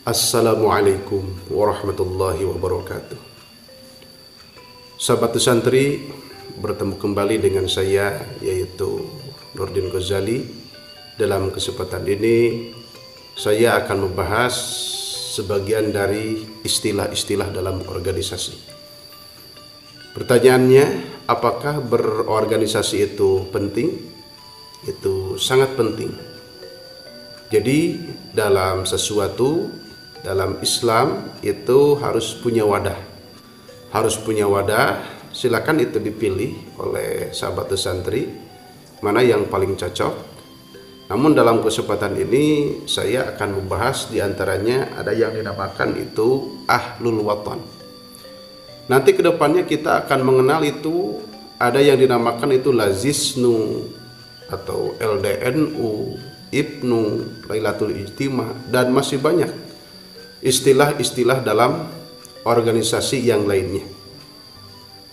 Assalamualaikum warahmatullahi wabarakatuh. Sahabat santri, bertemu kembali dengan saya, yaitu Nurdin Ghazali. Dalam kesempatan ini saya akan membahas sebagian dari istilah-istilah dalam organisasi. Pertanyaannya, apakah berorganisasi itu penting? Itu sangat penting. Jadi dalam sesuatu, dalam Islam itu harus punya wadah. Silakan itu dipilih oleh sahabat santri mana yang paling cocok. Namun dalam kesempatan ini saya akan membahas diantaranya ada yang dinamakan itu Ahlul Waton. Nanti kedepannya kita akan mengenal itu ada yang dinamakan itu Lazisnu atau LDNU, Ibnu, Lailatul Ijtima, dan masih banyak istilah-istilah dalam organisasi yang lainnya.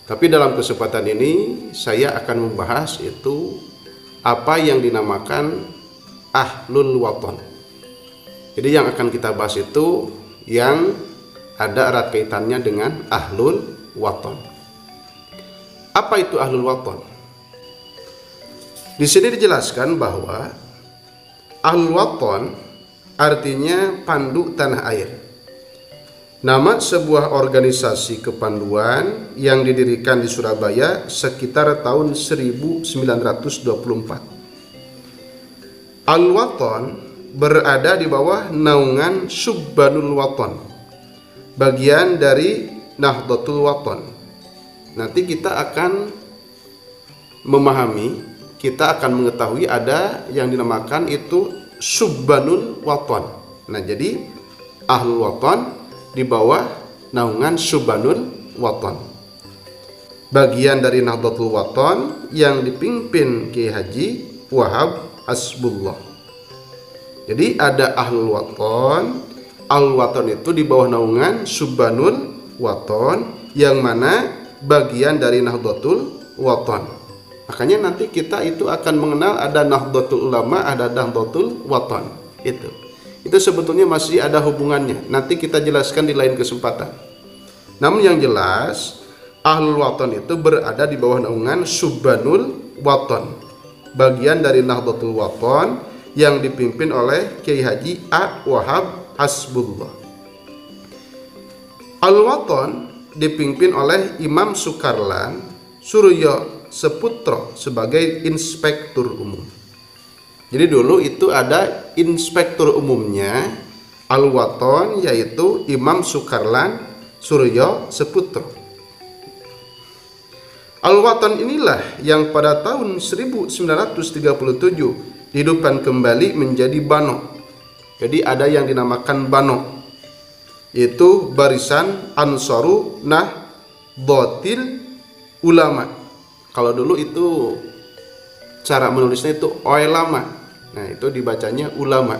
Tapi dalam kesempatan ini saya akan membahas itu apa yang dinamakan Ahlul Waton. Jadi yang akan kita bahas itu yang ada erat kaitannya dengan Ahlul Waton. Apa itu Ahlul Waton? Di sini dijelaskan bahwa Ahlul Waton artinya pandu tanah air. Nama sebuah organisasi kepanduan yang didirikan di Surabaya sekitar tahun 1924. Al-Waton berada di bawah naungan Subbanul Waton, bagian dari Nahdlatul Waton. Nanti kita akan memahami, kita akan mengetahui ada yang dinamakan itu Subbanul Waton. Nah, jadi Ahlul Waton di bawah naungan Subbanul Waton, bagian dari Nahdlatul Waton yang dipimpin Kiai Haji Wahab Hasbullah. Jadi ada Ahlul Waton. Ahlul Waton itu di bawah naungan Subbanul Waton yang mana bagian dari Nahdlatul Waton. Makanya nanti kita itu akan mengenal ada Nahdlatul Ulama, ada Nahdlatul Waton. Itu sebetulnya masih ada hubungannya. Nanti kita jelaskan di lain kesempatan. Namun yang jelas, Ahlul Waton itu berada di bawah naungan Subbanul Waton, bagian dari Nahdlatul Waton yang dipimpin oleh Kiai Haji A. Wahab Hasbullah. Ahlul Waton dipimpin oleh Imam Sukarlan Suryo Seputro sebagai inspektur umum. Jadi dulu itu ada inspektur umumnya Al-Waton, yaitu Imam Sukarlan Suryo Seputro. Al-Waton inilah yang pada tahun 1937 dihidupkan kembali menjadi Bano. Jadi ada yang dinamakan Bano, yaitu Barisan Ansaru Nahdlatul Ulama. Kalau dulu itu cara menulisnya itu Oelama. Nah, itu dibacanya ulama.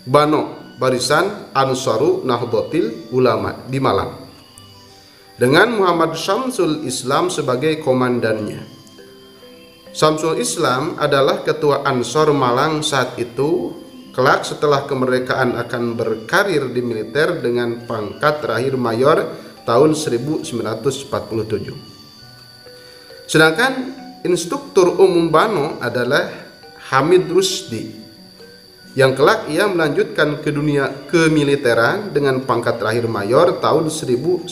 Bano, Barisan Ansaru Nahdlatul Ulama di Malang. Dengan Muhammad Syamsul Islam sebagai komandannya. Syamsul Islam adalah ketua Ansor Malang saat itu. Kelak setelah kemerdekaan akan berkarir di militer dengan pangkat terakhir mayor tahun 1947. Sedangkan instruktur umum Bano adalah Hamid Rusdi, yang kelak ia melanjutkan ke dunia kemiliteran dengan pangkat terakhir mayor tahun 1949.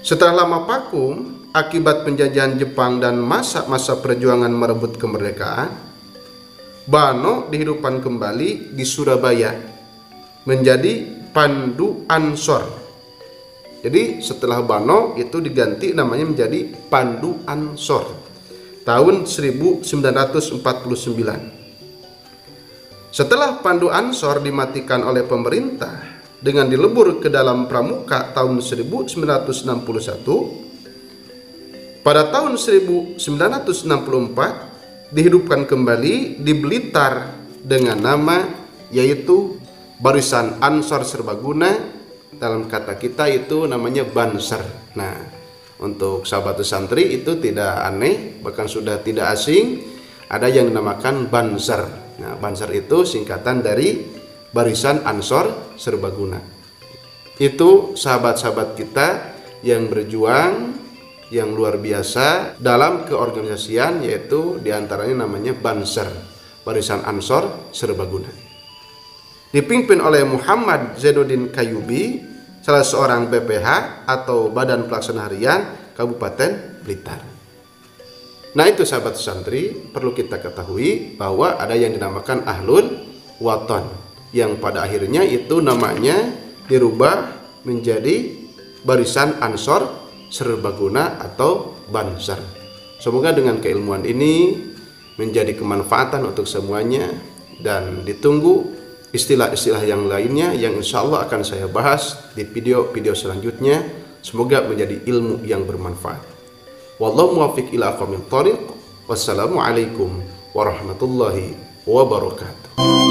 Setelah lama vakum akibat penjajahan Jepang dan masa-masa perjuangan merebut kemerdekaan, Bano dihidupkan kembali di Surabaya menjadi Pandu Ansor. Jadi setelah Bano itu diganti namanya menjadi Pandu Ansor tahun 1949. Setelah Pandu Ansor dimatikan oleh pemerintah dengan dilebur ke dalam Pramuka tahun 1961, pada tahun 1964 dihidupkan kembali di Blitar dengan nama yaitu Barisan Ansor Serbaguna. Dalam kata kita itu namanya Banser. Nah, untuk sahabat santri itu tidak aneh, bahkan sudah tidak asing, ada yang dinamakan Banser. Nah, Bansar itu singkatan dari Barisan Ansor Serbaguna. Itu sahabat-sahabat kita yang berjuang yang luar biasa dalam keorganisasian, yaitu diantaranya namanya Bansar, Barisan Ansor Serbaguna. Dipimpin oleh Muhammad Zainuddin Kayubi, salah seorang BPH atau Badan Pelaksana Harian Kabupaten Blitar. Nah, itu sahabat santri, perlu kita ketahui bahwa ada yang dinamakan Ahlul Waton, yang pada akhirnya itu namanya dirubah menjadi Barisan Ansor Serbaguna atau Bansar. Semoga dengan keilmuan ini menjadi kemanfaatan untuk semuanya, dan ditunggu istilah-istilah yang lainnya yang insya Allah akan saya bahas di video-video selanjutnya. Semoga menjadi ilmu yang bermanfaat. Wallahu muwaffiq ila aqwamit thoriq. Wassalamualaikum warahmatullahi wabarakatuh.